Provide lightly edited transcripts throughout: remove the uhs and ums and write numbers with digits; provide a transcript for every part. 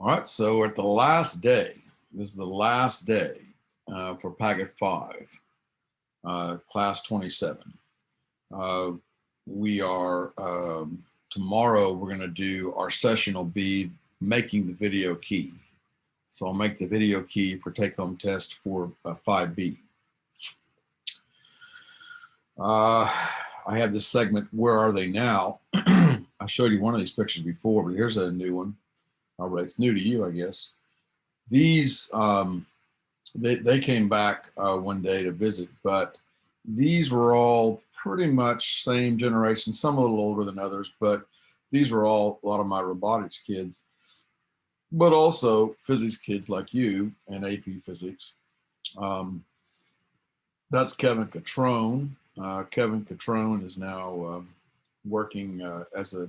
All right, so we're at the last day. This is the last day for Packet 5, Class 27. We are, tomorrow we're going to do, our session will be making the video key. So I'll make the video key for take-home test for 5B. I have this segment, Where Are They Now? I showed you one of these pictures before, but here's a new one. All right, it's new to you, I guess. These, they came back one day to visit, but these were all pretty much same generation, some a little older than others, but these were all a lot of my robotics kids, but also physics kids like you and AP Physics. That's Kevin Catrone. Kevin Catrone is now working as a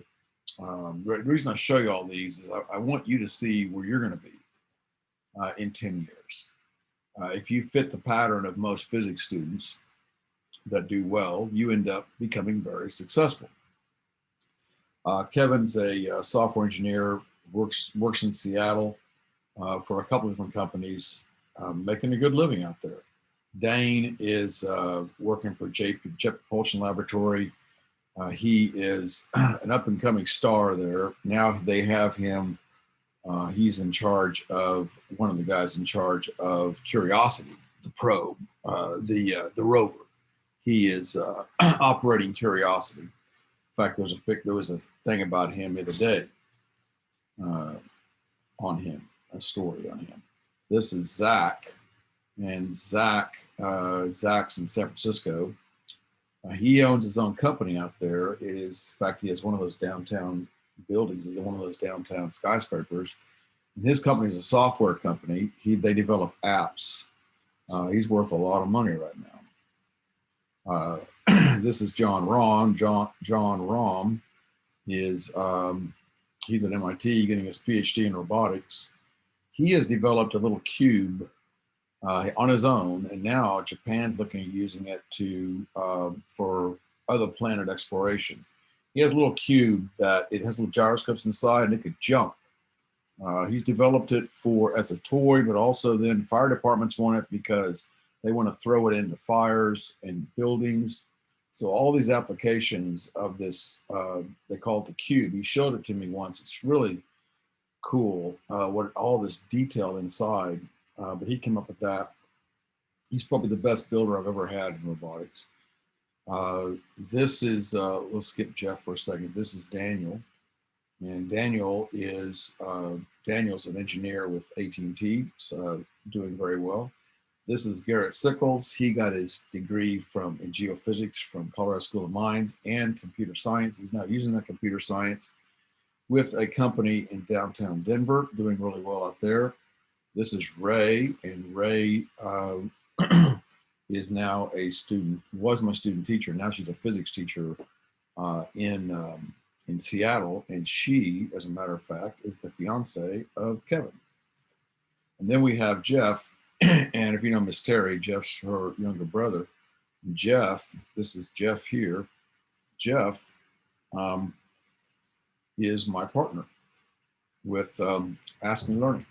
the reason I show you all these is I want you to see where you're going to be in 10 years. If you fit the pattern of most physics students that do well, you end up becoming very successful. Kevin's a software engineer, works in Seattle for a couple of different companies, making a good living out there. Dane is working for Jet Propulsion Laboratory. He is an up-and-coming star there. Now they have him, he's in charge of, one of the guys in charge of Curiosity, the probe, the rover. He is operating Curiosity. In fact, there was a thing about him the other day on him, a story on him. This is Zach, and Zach's in San Francisco. He owns his own company out there. It is, in fact, he has one of those downtown buildings. It's one of those downtown skyscrapers. And his company is a software company. They develop apps. He's worth a lot of money right now. This is John Rahm. John Rahm is he's at MIT getting his PhD in robotics. He has developed a little cube on his own, and now Japan's looking at using it to for other planet exploration. He has a little cube that it has little gyroscopes inside, and it could jump. He's developed it as a toy, but also then fire departments want it because they want to throw it into fires and buildings. So all these applications of this, they call it the cube. He showed it to me once. It's really cool what all this detail inside. But he came up with that. He's probably the best builder I've ever had in robotics. This is, let's skip Jeff for a second. This is Daniel. And Daniel is, Daniel's an engineer with AT&T, so doing very well. This is Garrett Sickles. He got his degree in geophysics from Colorado School of Mines and computer science. He's now using that computer science with a company in downtown Denver, doing really well out there. This is Ray, and Ray is now a student, was my student teacher. Now she's a physics teacher in Seattle, and she, as a matter of fact, is the fiance of Kevin. And then we have Jeff, and if you know Miss Terry, Jeff's her younger brother. Jeff, this is Jeff here. Jeff is my partner with Ask Me Learning.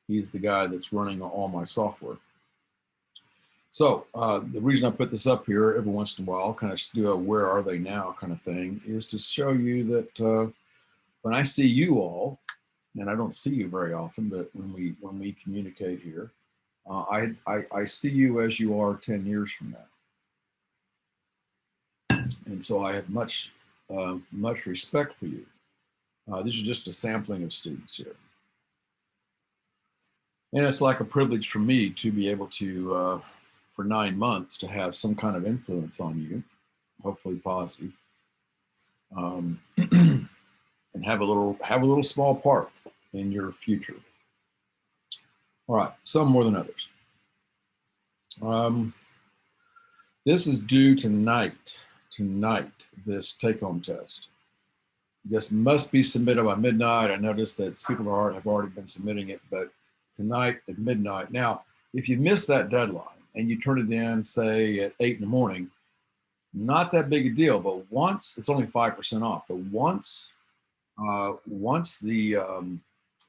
He's the guy that's running all my software. So the reason I put this up here every once in a while, kind of do a where are they now kind of thing, is to show you that when I see you all, and I don't see you very often, but when we communicate here, I see you as you are 10 years from now. And so I have much respect for you. This is just a sampling of students here. And it's like a privilege for me to be able to, for 9 months, to have some kind of influence on you, hopefully positive, and have a little small part in your future. All right, some more than others. This is due tonight, this take-home test. This must be submitted by midnight. I noticed that people have already been submitting it, but tonight at midnight. Now, if you miss that deadline and you turn it in, say at 8 in the morning, not that big a deal, but once, it's only 5% off, but once the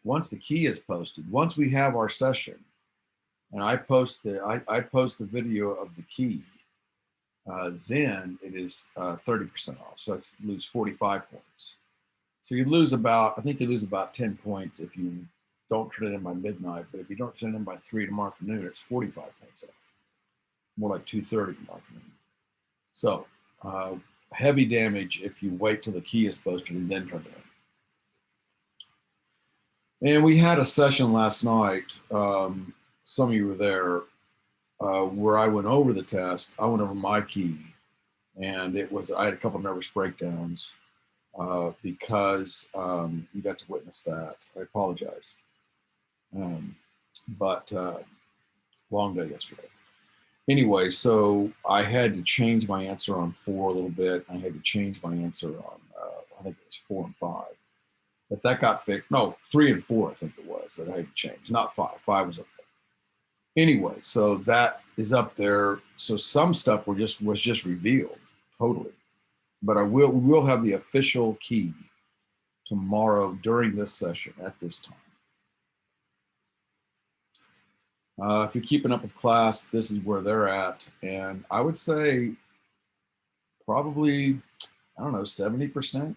once the key is posted, once we have our session, and I post the video of the key, then it is 30% off. So it's lose 45 points. So you lose about, I think you lose about 10 points if you don't turn it in by midnight. But if you don't turn it in by 3 tomorrow afternoon, it's 45 points off. More like 2:30 tomorrow afternoon. So heavy damage if you wait till the key is posted and then turn it in. And we had a session last night. Some of you were there, where I went over the test. I went over my key, and I had a couple of nervous breakdowns because you got to witness that. I apologize. But long day yesterday. Anyway, so I had to change my answer on 4 a little bit. I had to change my answer on, I think it was 4 and 5. But that got fixed. No, 3 and 4, I think it was, that I had to change. Not 5. 5 was okay. Anyway, so that is up there. So some stuff was just revealed totally. But we will have the official key tomorrow during this session at this time. If you're keeping up with class, this is where they're at. And I would say probably, I don't know, 70%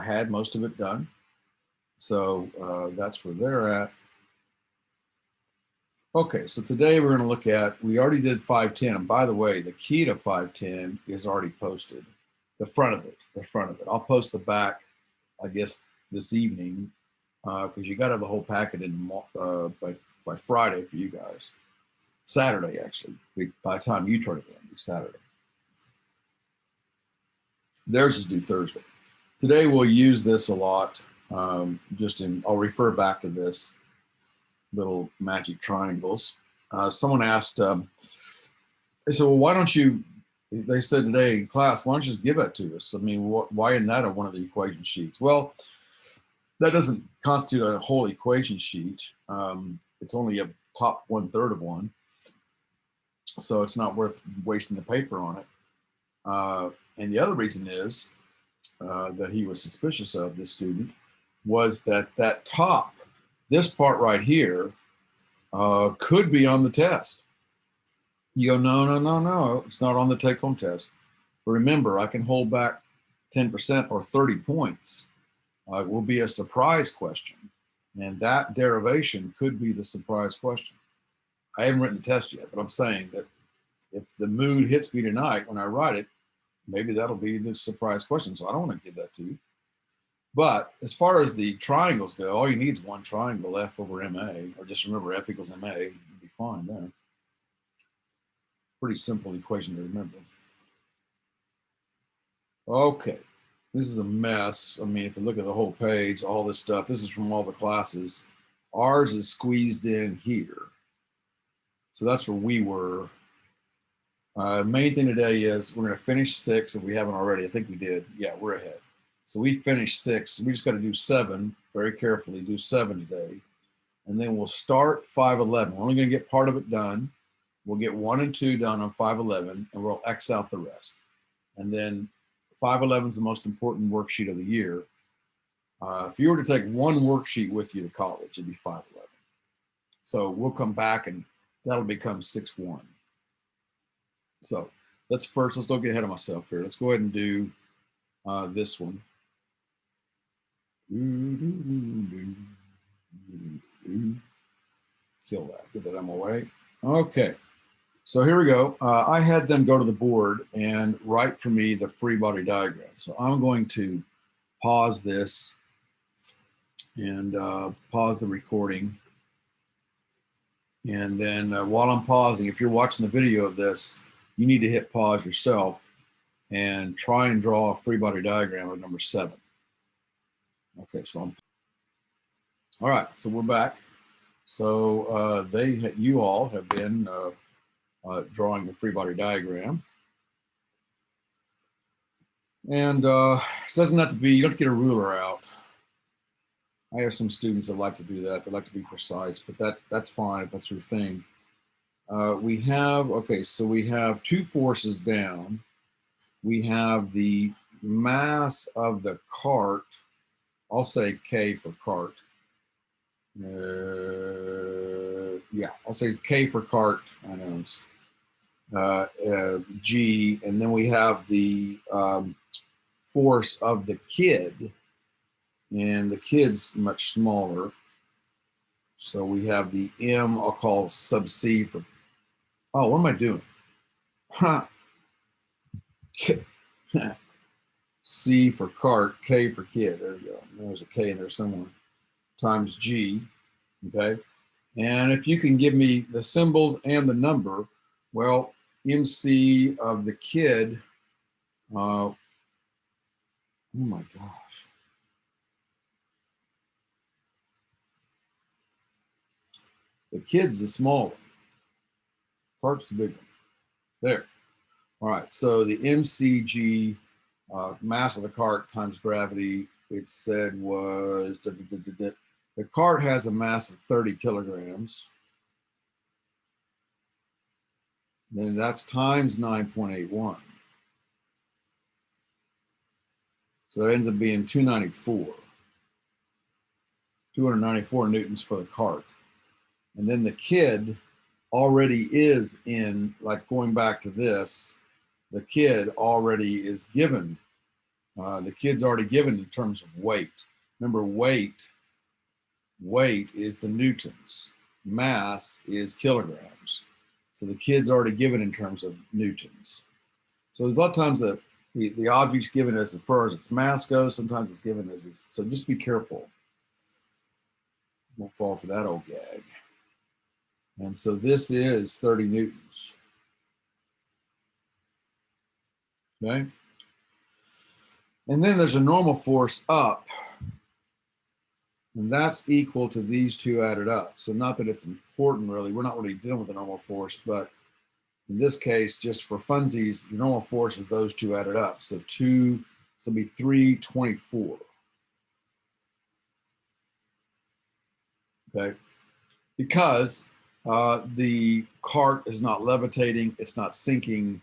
had most of it done. So that's where they're at. Okay, so today we're going to look at, we already did 510. And by the way, the key to 510 is already posted. The front of it. I'll post the back, I guess, this evening, because you got to have the whole packet in by Friday for you guys. Saturday, actually. By the time you turn it in, it'll be Saturday. Theirs is due Thursday. Today we'll use this a lot. I'll refer back to this. Little magic triangles. Someone asked, they said, well, why don't you, they said today in class, why don't you just give that to us? I mean, why isn't that on one of the equation sheets? Well, that doesn't constitute a whole equation sheet. It's only a top 1/3 of one. So it's not worth wasting the paper on it. And the other reason is that he was suspicious of, this student, was that top, this part right here, could be on the test. You go, no, it's not on the take-home test. But remember, I can hold back 10% or 30 points. It will be a surprise question. And that derivation could be the surprise question. I haven't written the test yet, but I'm saying that if the mood hits me tonight when I write it, maybe that'll be the surprise question. So I don't want to give that to you. But as far as the triangles go, all you need is one triangle, F over MA, or just remember F equals MA, you'll be fine there. Pretty simple equation to remember. Okay, this is a mess. I mean, if you look at the whole page, all this stuff, this is from all the classes. Ours is squeezed in here. So that's where we were. Main thing today is we're going to finish 6 if we haven't already. I think we did. Yeah, we're ahead. So we finished 6. We just got to do 7 very carefully, do 7 today. And then we'll start 511. We're only going to get part of it done. We'll get 1 and 2 done on 511, and we'll X out the rest. And then 511 is the most important worksheet of the year. If you were to take one worksheet with you to college, it'd be 511. So we'll come back, and that'll become 6-1. So let's don't get ahead of myself here. Let's go ahead and do this one. Kill that, get that out of my way. Okay, so here we go. I had them go to the board and write for me the free body diagram. So I'm going to pause this and pause the recording. And then while I'm pausing, if you're watching the video of this, you need to hit pause yourself and try and draw a free body diagram of number 7. Okay, so all right, so we're back. So you all have been drawing the free body diagram. And it doesn't have to be, you don't have to get a ruler out. I have some students that like to do that. They like to be precise, but that's fine if that's your thing. We have 2 forces down. We have the mass of the cart. I'll say K for cart. Yeah, I'll say K for cart, I know, G, and then we have the force of the kid, and the kid's much smaller. So we have the M, I'll call sub C for, oh, what am I doing? Huh. C for cart, K for kid. There we go. There's a K in there somewhere. Times G, okay? And if you can give me the symbols and the number, well, MC of the kid, oh my gosh. The kid's the small one. Cart's the big one. There. All right, so the MCG, mass of the cart times gravity, it said was, the cart has a mass of 30 kilograms. Then that's times 9.81. So it ends up being 294 newtons for the cart. And then the kid already is in, like going back to this, the kid already is given, the kid's already given in terms of weight. Remember, weight is the newtons, mass is kilograms. So the kid's already given in terms of newtons. So there's a lot of times that the object's given as far as its mass goes, sometimes it's given as its, so just be careful. Won't fall for that old gag. And so this is 30 newtons. Okay. And then there's a normal force up, and that's equal to these two added up. So not that it's important really, we're not really dealing with the normal force, but in this case, just for funsies, the normal force is those two added up. So so it'll be 324. Okay, because the cart is not levitating, it's not sinking.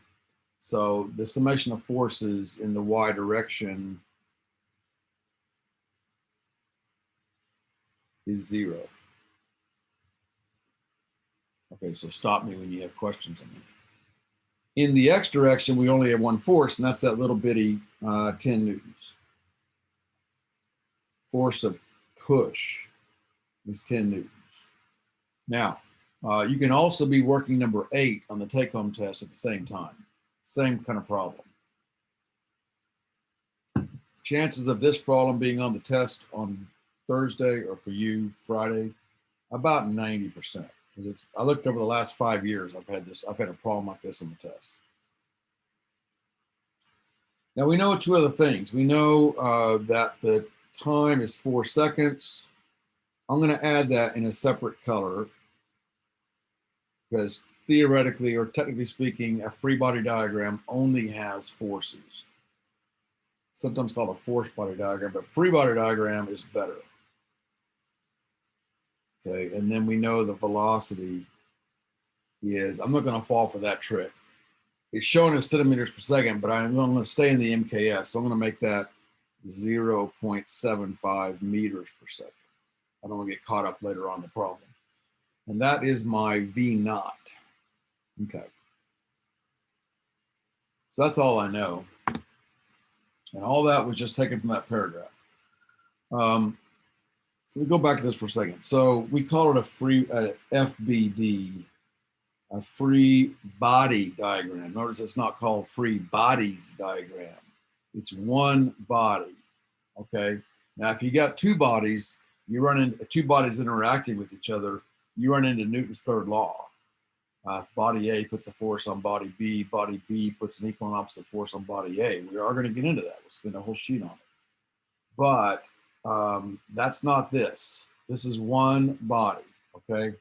So the summation of forces in the y direction is 0. Okay, so stop me when you have questions on this. In the x direction, we only have one force, and that's that little bitty 10 newtons. Force of push is 10 newtons. Now, you can also be working number 8 on the take-home test at the same time. Same kind of problem. Chances of this problem being on the test on Thursday, or for you Friday, about 90%. Because I looked over the last 5 years, I've had a problem like this on the test. Now we know 2 other things. We know that the time is 4 seconds. I'm going to add that in a separate color because theoretically or technically speaking, a free body diagram only has forces. Sometimes called a force body diagram, but free body diagram is better. Okay, and then we know the velocity is, I'm not going to fall for that trick. It's showing in centimeters per second, but I'm going to stay in the MKS, so I'm going to make that 0.75 meters per second. I don't want to get caught up later on the problem. And that is my V naught. Okay. So that's all I know. And all that was just taken from that paragraph. Let me go back to this for a second. So we call it a free FBD, a free body diagram. Notice it's not called free bodies diagram. It's one body. Okay. Now, if you got 2 bodies, you run into 2 bodies interacting with each other, you run into Newton's third law. Body A puts a force on body B puts an equal and opposite force on body A. We are going to get into that. We'll spend a whole sheet on it. But that's not this. This is one body, okay?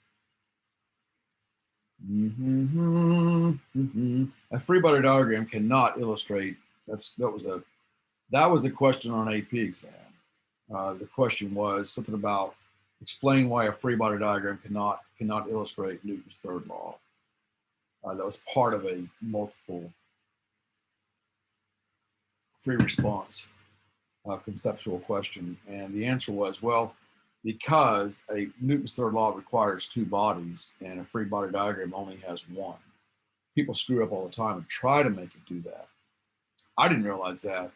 A free body diagram cannot illustrate, that was a question on AP exam. The question was something about explain why a free body diagram cannot illustrate Newton's third law. That was part of a multiple free response conceptual question. And the answer was, well, because a Newton's third law requires two bodies and a free body diagram only has one. People screw up all the time and try to make it do that. I didn't realize that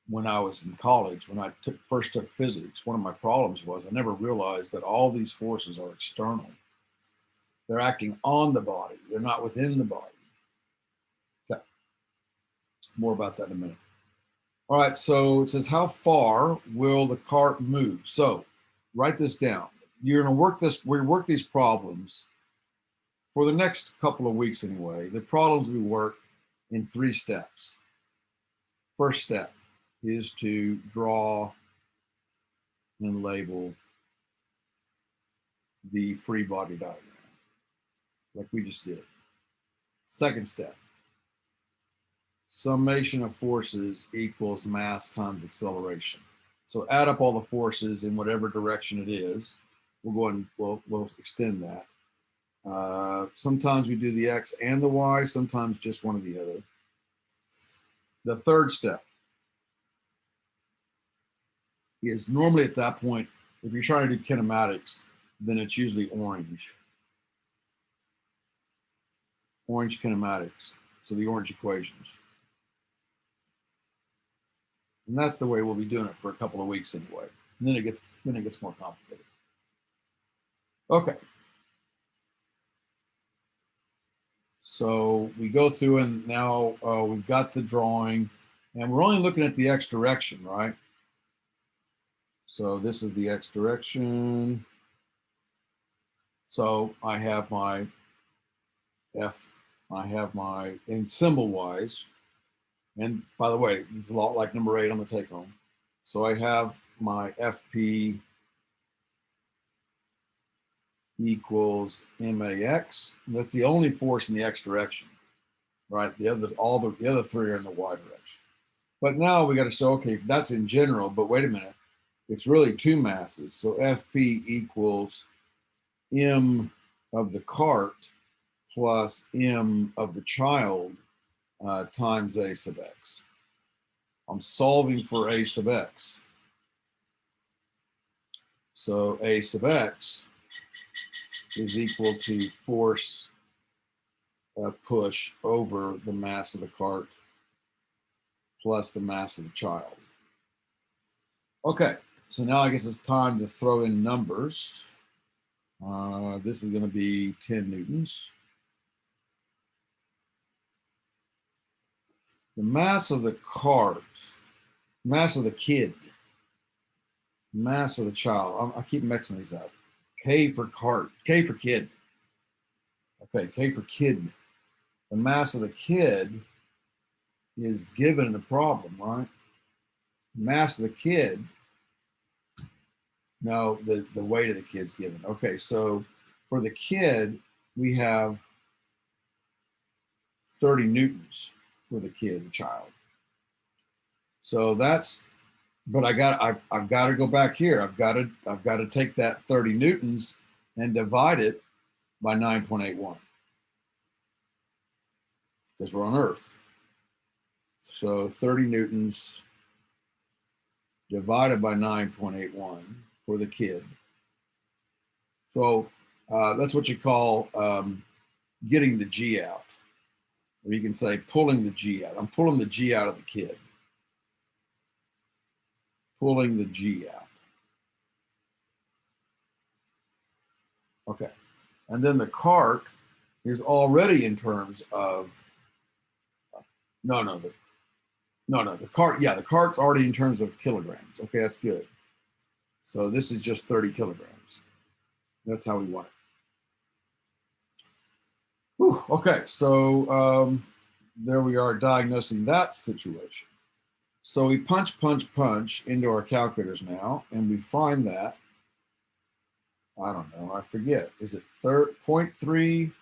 when I was in college, when I first took physics. One of my problems was I never realized that all these forces are external. They're acting on the body. They're not within the body. Okay. More about that in a minute. All right, so it says, how far will the cart move? So write this down. You're going to work these problems for the next couple of weeks anyway. The problems we work in 3 steps. First step is to draw and label the free body diagram, like we just did. Second step, summation of forces equals mass times acceleration. So add up all the forces in whatever direction it is. We'll go and we'll extend that. Sometimes we do the X and the Y, sometimes just one or the other. The third step is normally at that point, if you're trying to do kinematics, then it's usually orange. Orange kinematics, so the orange equations. And that's the way we'll be doing it for a couple of weeks anyway. And then it gets more complicated. Okay. So we go through and now we've got the drawing and we're only looking at the X direction, right? So this is the X direction. So I have my F, I have my, in symbol wise, and by the way, it's a lot like number 8 on the take home. So I have my FP equals MAX. That's the only force in the X direction, right? The other 3 are in the Y direction. But now we got to show, okay, that's in general, but wait a minute. It's really 2 masses. So FP equals M of the cart plus M of the child times A sub X. I'm solving for A sub X. So A sub X is equal to force push over the mass of the cart plus the mass of the child. Okay, so now I guess it's time to throw in numbers. This is going to be 10 newtons. The mass of the cart, mass of the kid, mass of the child. I keep mixing these up. K for cart, K for kid. Okay, K for kid. The mass of the kid is given in the problem, right? Mass of the kid, no, the weight of the kid's given. Okay, so for the kid, we have 30 newtons for the kid, the child. So that's, but I've got to go back here. I've got to take that 30 newtons and divide it by 9.81 because we're on Earth. So 30 newtons divided by 9.81 for the kid. So that's what you call getting the G out. Or you can say pulling the G out. I'm pulling the G out of the kid. Pulling the G out. Okay. And then the cart is already in terms of, the cart, yeah, the cart's already in terms of kilograms. Okay, that's good. So this is just 30 kilograms. That's how we want it. Whew, okay, so there we are diagnosing that situation. So we punch into our calculators now, and we find that, I don't know, I forget, is it 0.3?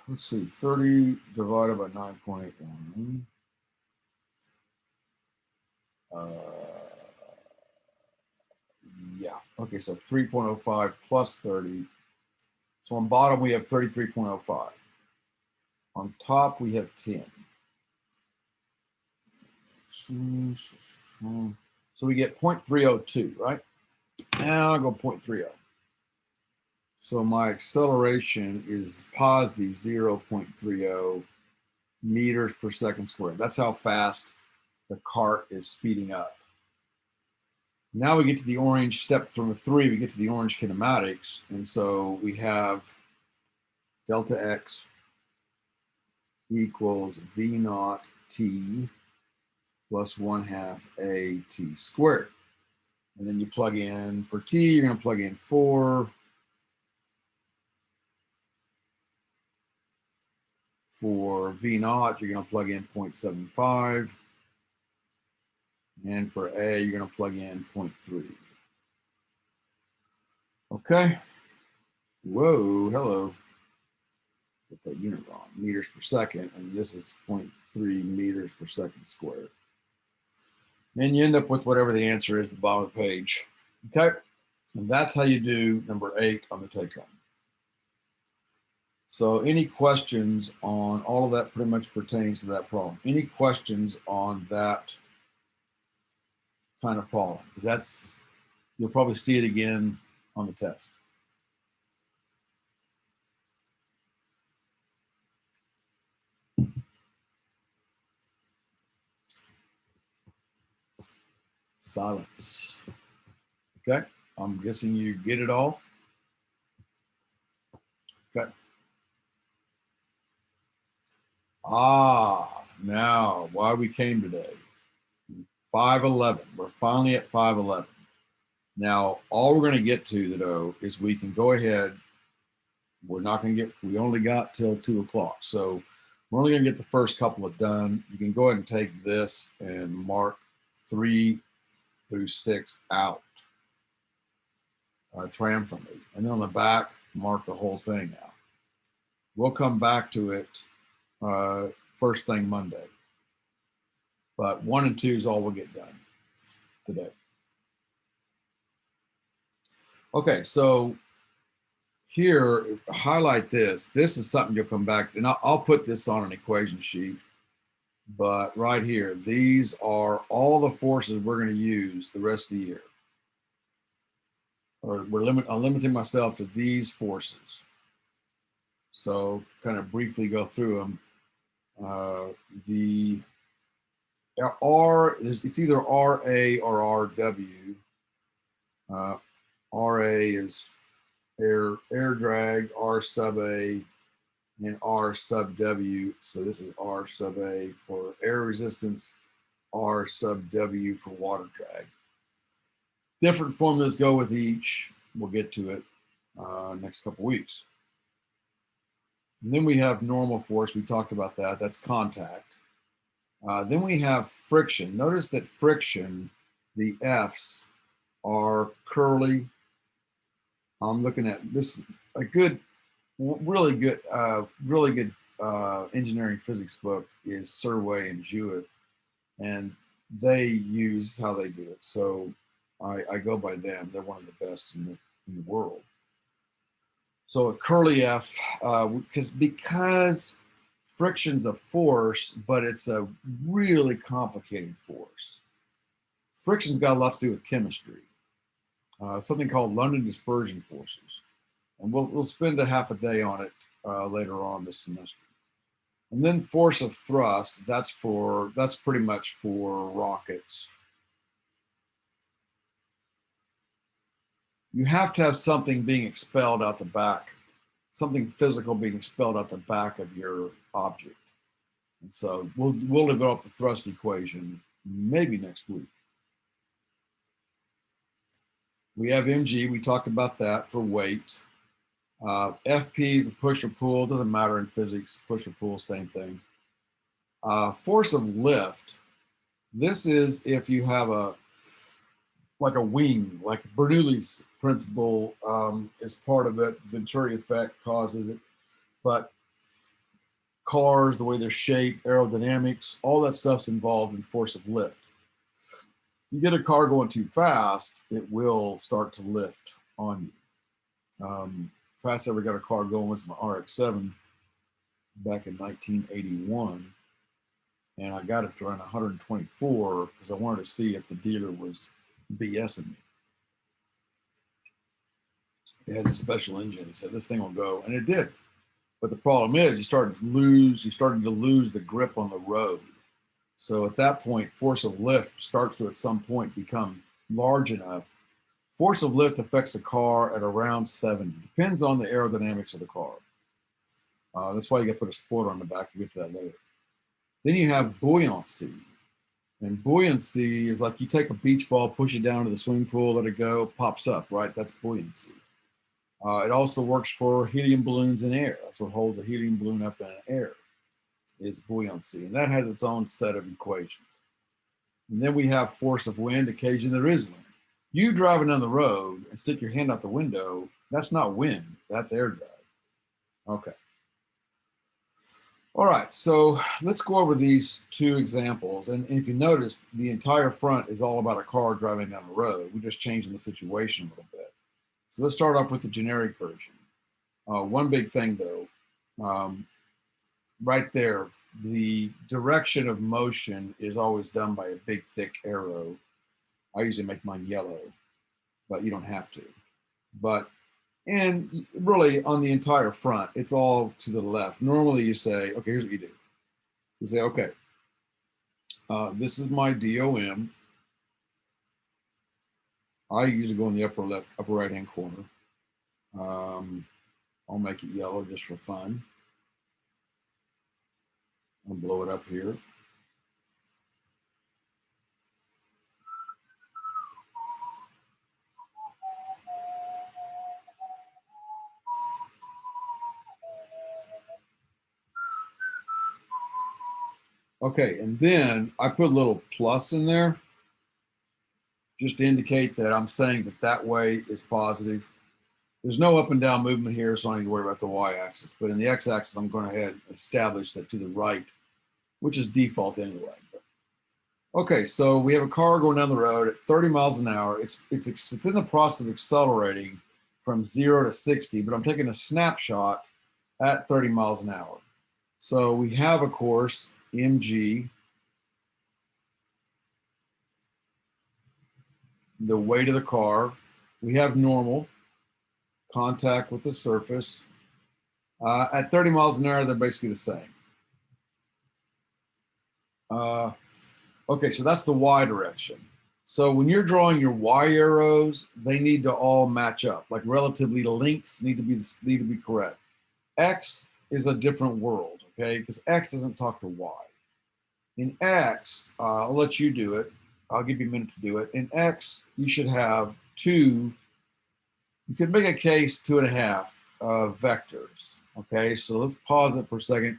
Let's see, 30 divided by 9.81. Yeah, okay, so 3.05 plus 30. So on bottom, we have 33.05. On top, we have 10. So we get 0.302, right? Now I'll go 0.30. So my acceleration is positive 0.30 meters per second squared. That's how fast the cart is speeding up. Now we get to the orange step from 3, we get to the orange kinematics. And so we have delta x equals v naught t plus 1/2 a t squared. And then you plug in, for t, you're going to plug in 4. For v naught, you're going to plug in 0.75. And for a, you're going to plug in 0.3. Okay. Whoa, hello. Put that unit wrong, meters per second, and this is 0.3 meters per second squared. And you end up with whatever the answer is at the bottom of the page. Okay, and that's how you do number 8 on the take-home. So any questions on all of that? Pretty much pertains to that problem. Any questions on that kind of problem? Because that's, you'll probably see it again on the test. Silence. Okay, I'm guessing you get it all. Okay. Now why we came today. 511. We're finally at 511. Now, all we're going to get to, though, is we can go ahead. We're not going to get, we only got till 2 o'clock. So we're only going to get the first couple of done. You can go ahead and take this and mark 3 through 6 out triumphantly. And then on the back, mark the whole thing out. We'll come back to it first thing Monday. But 1 and 2 is all we'll get done today. Okay, so here, highlight this. This is something you'll come back to, and I'll put this on an equation sheet. But right here, these are all the forces we're going to use the rest of the year. Or I'm limiting myself to these forces. So kind of briefly go through them. The R, it's either RA or RW. RA is air drag, R sub A, and R sub W. So this is R sub A for air resistance, R sub W for water drag. Different formulas go with each. We'll get to it next couple weeks. And then we have normal force. We talked about that. That's contact. Then we have friction. Notice that friction, the F's are curly. I'm looking at this, a good, really good engineering physics book is Survey and Jewett, and they use how they do it. So I go by them. They're one of the best in the world. So a curly F, because friction's a force, but it's a really complicated force. Friction's got a lot to do with chemistry. Something called London dispersion forces. And we'll spend a half a day on it later on this semester. And then force of thrust, that's pretty much for rockets. You have to have something being expelled out the back, something physical being expelled out the back of your object. And so we'll develop the thrust equation maybe next week. We have mg, we talked about that for weight. FP is a push or pull, doesn't matter in physics, push or pull, same thing. Force of lift, this is if you have like a wing, like Bernoulli's principle is part of it. The Venturi effect causes it, but cars, the way they're shaped, aerodynamics, all that stuff's involved in force of lift. You get a car going too fast, it will start to lift on you. Fastest I ever got a car going was my RX-7. back in 1981, and I got it to run 124 because I wanted to see if the dealer was BSing me. It had a special engine. He said this thing will go, and it did. But the problem is, you started to lose the grip on the road. So at that point, force of lift starts to at some point become large enough. Force of lift affects the car at around 70. Depends on the aerodynamics of the car. That's why you got to put a spoiler on the back. We'll get to that later. Then you have buoyancy. And buoyancy is like you take a beach ball, push it down to the swimming pool, let it go, pops up, right? That's buoyancy. It also works for helium balloons in air. That's what holds a helium balloon up in air, is buoyancy. And that has its own set of equations. And then we have force of wind. Occasionally there is wind. You driving down the road and stick your hand out the window, that's not wind, that's air drag. Okay. All right, so let's go over these two examples. And if you notice, the entire front is all about a car driving down the road. We're just changing the situation a little bit. So let's start off with the generic version. One big thing though, right there, the direction of motion is always done by a big, thick arrow. I usually make mine yellow, but you don't have to. And really on the entire front, it's all to the left. Normally you say, okay, here's what you do. You say, okay, this is my DOM. I usually go in the upper right-hand corner. I'll make it yellow just for fun. I'll blow it up here. Okay, and then I put a little plus in there just to indicate that I'm saying that that way is positive. There's no up and down movement here, so I don't need to worry about the y-axis. But in the x-axis, I'm going ahead and establish that to the right, which is default anyway. Okay, so we have a car going down the road at 30 miles an hour. It's in the process of accelerating from 0 to 60, but I'm taking a snapshot at 30 miles an hour. So we have, of course, mg, the weight of the car. We have normal, contact with the surface. At 30 miles an hour, they're basically the same. Okay, so that's the y direction. So when you're drawing your y arrows, they need to all match up. Like relatively, the lengths need to be correct. X is a different world, okay? Because X doesn't talk to y. In X, I'll let you do it. I'll give you a minute to do it. In X, you should have 2. You could make a case 2.5 vectors. Okay, so let's pause it for a second,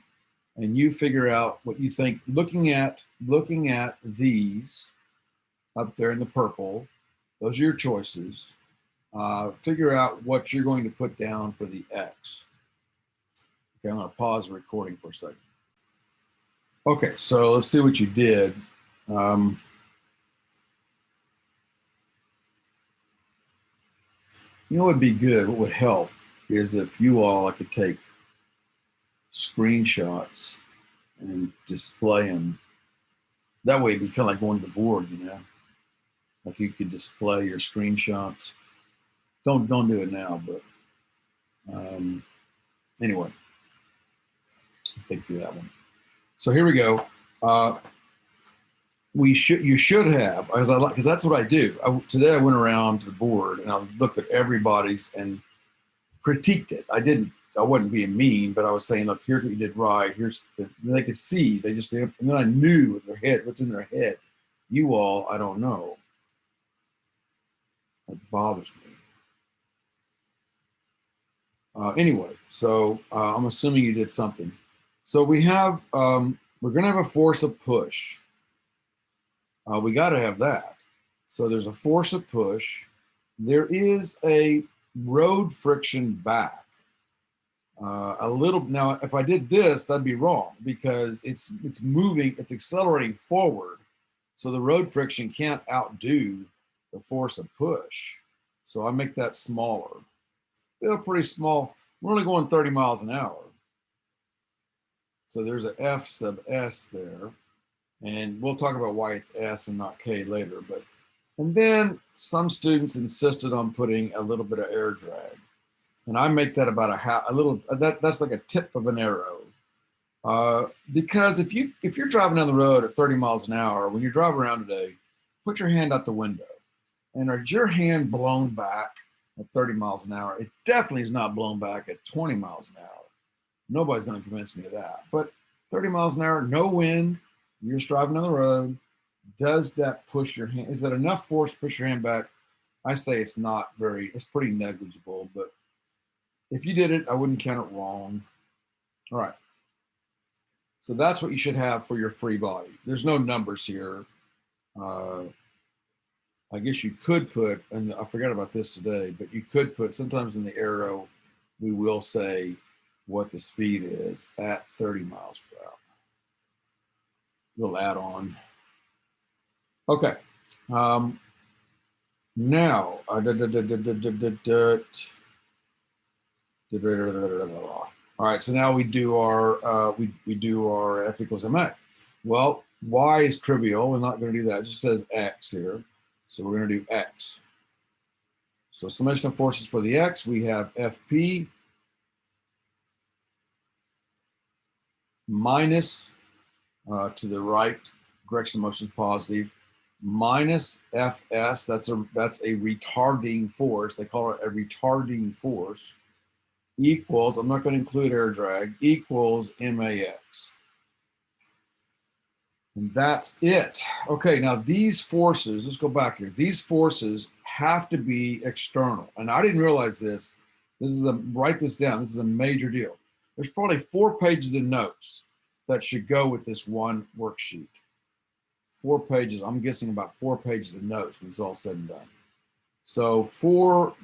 and you figure out what you think. Looking at these up there in the purple, those are your choices. Figure out what you're going to put down for the X. Okay, I'm going to pause the recording for a second. Okay, so let's see what you did. You know what would be good, what would help, is if you all could take screenshots and display them. That way it'd be kind of like going to the board, you know? Like you could display your screenshots. Don't do it now, but anyway, think through that one. So here we go. You should have, because that's what I do. Today I went around to the board and I looked at everybody's and critiqued it. I wasn't being mean, but I was saying, look, here's what you did right. They could see, they just, and then I knew in their head, what's in their head. You all, I don't know. That bothers me. Anyway, so I'm assuming you did something. So we have, we're going to have a force of push. We got to have that. So there's a force of push. There is a road friction back. A little. Now, if I did this, that'd be wrong because it's moving, it's accelerating forward. So the road friction can't outdo the force of push. So I make that smaller. Still pretty small. We're only going 30 miles an hour. So there's a F sub S there. And we'll talk about why it's S and not K later. And then some students insisted on putting a little bit of air drag. And I make that about that's like a tip of an arrow. Because if you're driving down the road at 30 miles an hour, when you drive around today, put your hand out the window. And is your hand blown back at 30 miles an hour? It definitely is not blown back at 20 miles an hour. Nobody's going to convince me of that. But 30 miles an hour, no wind, you're just driving down the road. Does that push your hand? Is that enough force to push your hand back? I say it's pretty negligible, but if you did it, I wouldn't count it wrong. All right. So that's what you should have for your free body. There's no numbers here. I guess you could put, and I forgot about this today, but you could put, sometimes in the arrow, we will say what the speed is at 30 miles per hour. We'll add on. Okay. Now, all right, so now we do our we do our F equals ma. Well, y is trivial. We're not going to do that. It just says x here. So we're going to do x. So summation of forces for the x, we have FP minus, to the right, direction of motion is positive, minus Fs, that's a retarding force. They call it a retarding force, equals, I'm not going to include air drag, equals max. And that's it. Okay, now these forces, let's go back here. These forces have to be external. And I didn't realize this. Write this down. This is a major deal. There's probably 4 pages of notes that should go with this one worksheet. 4 pages, I'm guessing about 4 pages of notes when it's all said and done. So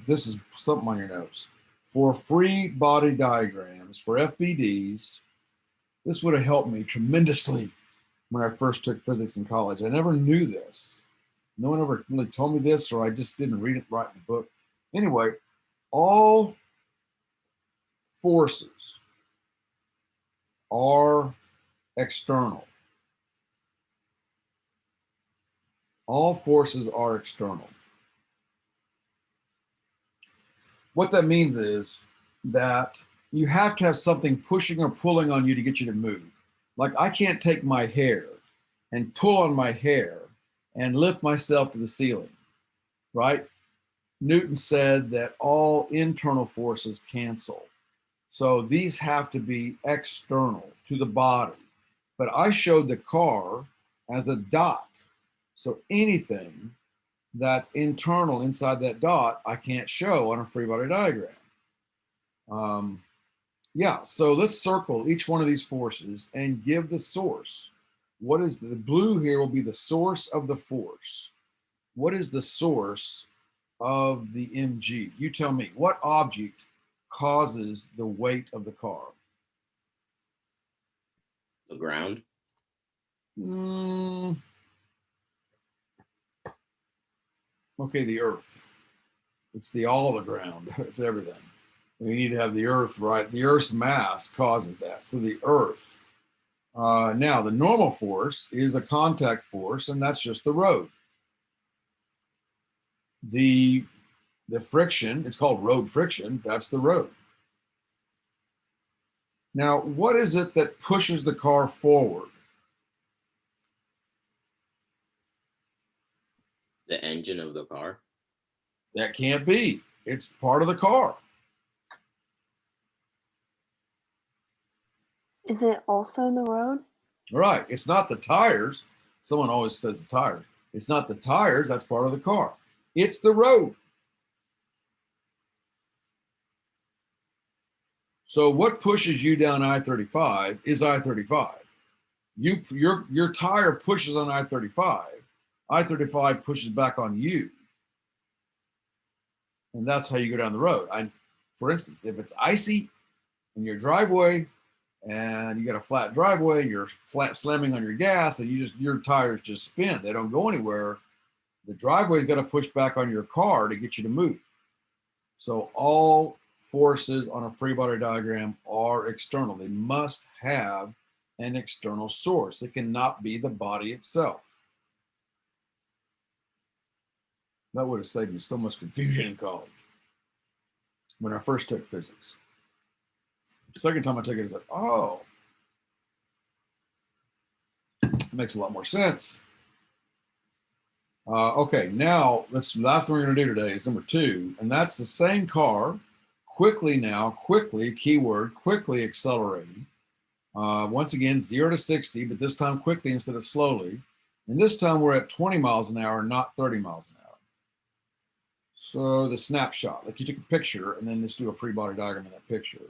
this is something on your notes. For free body diagrams, for FBDs, this would have helped me tremendously when I first took physics in college. I never knew this. No one ever really told me this, or I just didn't read it right in the book. Anyway, all forces are external. All forces are external. What that means is that you have to have something pushing or pulling on you to get you to move. Like I can't take my hair and pull on my hair and lift myself to the ceiling, right? Newton said that all internal forces cancel. So these have to be external to the body. But I showed the car as a dot. So anything that's internal inside that dot, I can't show on a free body diagram. Yeah, so let's circle each one of these forces and give the source. What is the blue here will be the source of the force. What is the source of the mg? You tell me, what object causes the weight of the car? The ground. Okay, the earth. It's all the ground. It's everything. We need to have the earth, right? The earth's mass causes that. So the earth. Now, the normal force is a contact force, and that's just the road. The friction, it's called road friction, that's the road. Now, what is it that pushes the car forward? The engine of the car. That can't be. It's part of the car. Is it also the road? Right. It's not the tires. Someone always says the tires. It's not the tires. That's part of the car. It's the road. So what pushes you down I-35 is I-35. Your tire pushes on I-35. I-35 pushes back on you. And that's how you go down the road. For instance, if it's icy in your driveway and you got a flat driveway, and you're slamming on your gas, and your tires just spin. They don't go anywhere. The driveway's got to push back on your car to get you to move. So all forces on a free body diagram are external. They must have an external source. It cannot be the body itself. That would have saved me so much confusion in college when I first took physics. The second time I took it, it's like, oh, it makes a lot more sense. Okay, now last thing we're going to do today is number 2, and that's the same car, quickly, keyword, quickly accelerating. Once again, 0 to 60, but this time quickly instead of slowly. And this time we're at 20 miles an hour, not 30 miles an hour. So the snapshot, like you took a picture and then just do a free body diagram in that picture.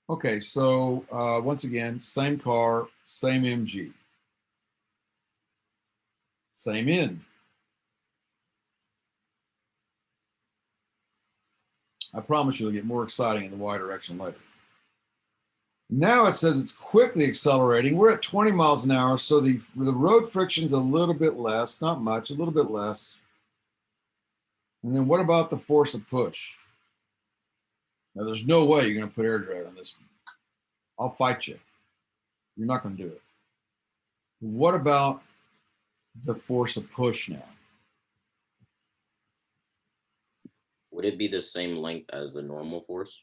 Okay, so once again, same car, same MG. Same end. I promise you it'll get more exciting in the Y direction later. Now it says it's quickly accelerating. We're at 20 miles an hour, so the road friction's a little bit less, not much, a little bit less. And then what about the force of push? Now there's no way you're going to put air drag on this one. I'll fight you. You're not going to do it. What about the force of push now? Would it be the same length as the normal force?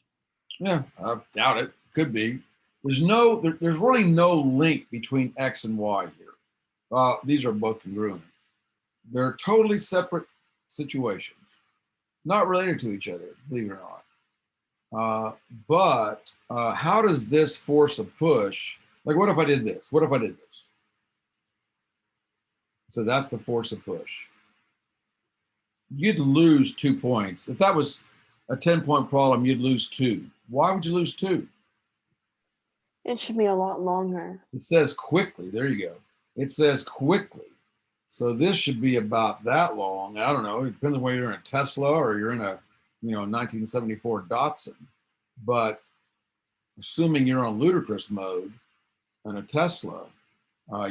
Yeah, I doubt it. Could be. There's really no link between X and Y here. These are both congruent. They're totally separate situations, not related to each other, believe it or not. But how does this force of push, like what if I did this? What if I did this? So that's the force of push. You'd lose 2 points. If that was a 10-point problem, you'd lose 2. Why would you lose 2? It should be a lot longer. It says quickly. There you go. It says quickly. So this should be about that long. I don't know. It depends on whether you're in a Tesla or you're in a 1974 Datsun. But assuming you're on ludicrous mode in a Tesla,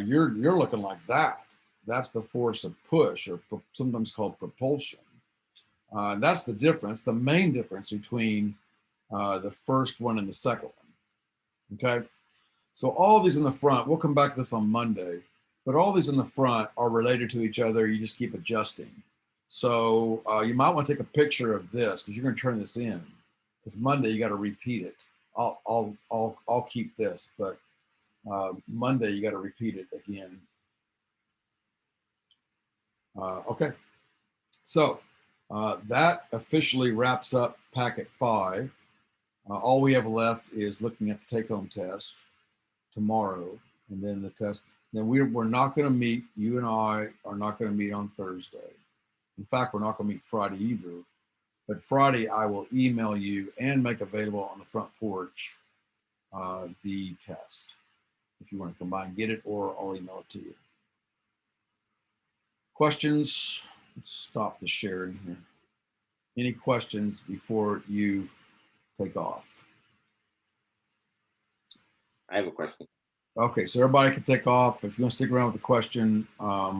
you're looking like that. That's the force of push, or sometimes called propulsion. That's the difference, the main difference between the first one and the second one. Okay, so all these in the front, we'll come back to this on Monday, but all these in the front are related to each other. You just keep adjusting. So you might want to take a picture of this because you're going to turn this in. Because Monday you got to repeat it. I'll keep this, but Monday you got to repeat it again. Okay, so that officially wraps up packet 5. All we have left is looking at the take-home test tomorrow, and then the test. Then we're not going to meet. You and I are not going to meet on Thursday. In fact, we're not going to meet Friday either. But Friday, I will email you and make available on the front porch the test. If you want to come by and get it, or I'll email it to you. Questions? Let's stop the sharing here. Any questions before you take off? I have a question. Okay, so everybody can take off. If you want to stick around with the question, I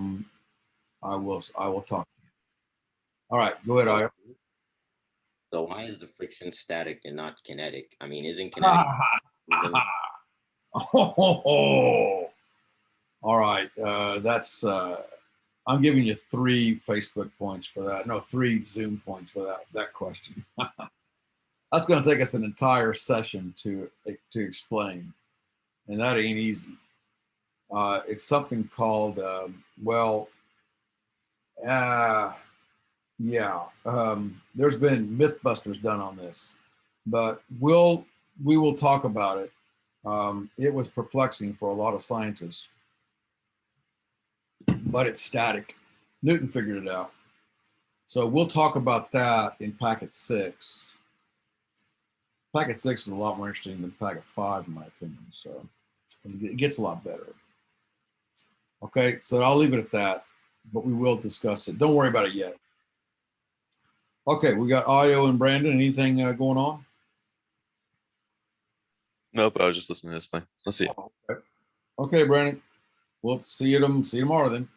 will talk. All right, go ahead, Aya. So why is the friction static and not kinetic? I mean, isn't kinetic? Oh, all right. That's I'm giving you 3 Facebook points for that. No, 3 Zoom points for that question. That's going to take us an entire session to explain, and that ain't easy. It's something called there's been Mythbusters done on this, but we will talk about it. It was perplexing for a lot of scientists, but it's static. Newton figured it out. So we'll talk about that in packet 6. Packet 6 is a lot more interesting than packet 5, in my opinion. So it gets a lot better. Okay, so I'll leave it at that, but we will discuss it. Don't worry about it yet. Okay, we got Ayo and Brandon. Anything going on? Nope, I was just listening to this thing. Let's see. Okay, Brandon. We'll see you tomorrow then.